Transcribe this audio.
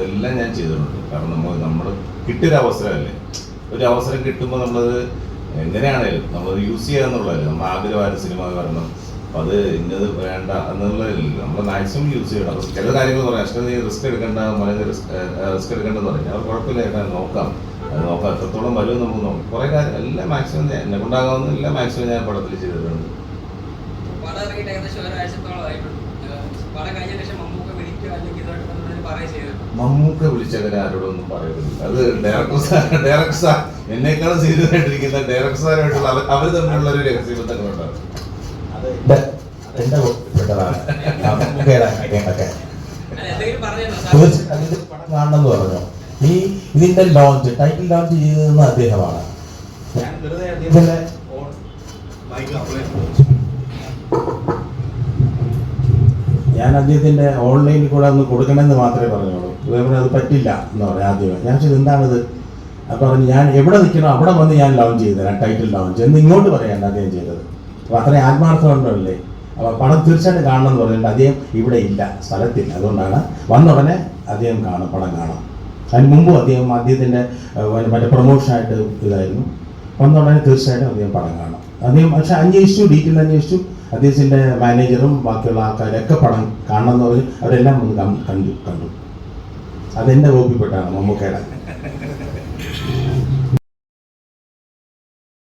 അതെല്ലാം ഞാൻ ചെയ്തിട്ടുണ്ട്. കാരണം നമ്മൾ കിട്ടിയൊരു അവസരമല്ലേ, ഒരു അവസരം കിട്ടുമ്പോൾ നമ്മളത് എങ്ങനെയാണേലും നമ്മളത് യൂസ് ചെയ്യുക എന്നുള്ളതല്ലേ. നമ്മൾ ആഗ്രഹമായിട്ട് സിനിമ വരണം, അപ്പം അത് ഇന്നത് വേണ്ട എന്നുള്ളതല്ല, നമ്മൾ മാക്സിമം യൂസ് ചെയ്യണം. അപ്പോൾ ചില കാര്യങ്ങൾ പറയാം, അഷ്ടം നീ റിസ്ക് എടുക്കേണ്ട, അല്ലെങ്കിൽ റിസ്ക് എടുക്കേണ്ടെന്ന് പറയും. അവർ കുഴപ്പമില്ല, നോക്കാം, അത് നോക്കാം, എത്രത്തോളം വരും നമുക്ക് നോക്കാം. കുറേ കാര്യം എല്ലാം മാക്സിമം എന്നെ കൊണ്ടാകാവുന്ന എല്ലാം മാക്സിമം ഞാൻ പടത്തിൽ ചെയ്തിട്ടുണ്ട്. മമ്മൂക്ക വിളിച്ചവരെ ആരോടൊന്നും പറയരുത്. അത് ഡയറക്ടർ സാർ എന്നേക്കാളും സീരിയസ് ആയിട്ടിരിക്കുന്ന ഡയറക്ടർ സാറുമായിട്ടുള്ള അവർ തമ്മിലുള്ള ഒരു രഹസ്യബന്ധങ്ങളുണ്ടാവും. പടം കാണണമെന്ന് പറഞ്ഞു. ഈ ഇതിന്റെ ലോഞ്ച്, ടൈറ്റിൽ ലോഞ്ച് ചെയ്തതെന്ന് അദ്ദേഹമാണ്. ഞാൻ അദ്ദേഹത്തിന്റെ ഓൺലൈനിൽ കൂടെ ഒന്ന് കൊടുക്കണമെന്ന് മാത്രമേ പറഞ്ഞോളൂ. ഇതേപോലെ അത് പറ്റില്ല എന്ന് പറയാം ആദ്യമേ. ഞാൻ ചോദിച്ചത് എന്താണിത്? അപ്പോൾ പറഞ്ഞു ഞാൻ എവിടെ നിൽക്കണോ അവിടെ വന്ന് ഞാൻ ലോഞ്ച് ചെയ്തു തരാം, ടൈറ്റിൽ ലോഞ്ച് എന്ന് ഇങ്ങോട്ട് പറയാണ് അദ്ദേഹം ചെയ്തത്. അപ്പോൾ അത്രയും ആത്മാർത്ഥമുണ്ടല്ലേ. അപ്പോൾ പടം തീർച്ചയായിട്ടും കാണണം എന്ന് പറഞ്ഞിട്ട് അദ്ദേഹം ഇവിടെ ഇല്ല, സ്ഥലത്തില്ല. അതുകൊണ്ടാണ് വന്ന ഉടനെ അദ്ദേഹം കാണും, പടം കാണാം. അതിന് മുമ്പും അദ്ദേഹത്തിൻ്റെ മറ്റേ പ്രൊമോഷനായിട്ട് ഇതായിരുന്നു. വന്ന ഉടനെ തീർച്ചയായിട്ടും അദ്ദേഹം പടം കാണാം. അദ്ദേഹം പക്ഷേ അന്വേഷിച്ചു, ഡീറ്റെയിൽ അന്വേഷിച്ചു. അദ്ദേഹത്തിൻ്റെ മാനേജറും ബാക്കിയുള്ള ആൾക്കാരൊക്കെ പടം കാണണമെന്ന് പറഞ്ഞ് അവരെല്ലാം ഒന്ന് കണ്ടു. അതെൻ്റെ വകുപ്പിൽപ്പെട്ടാണ് മമ്മൂക്കയുടെ.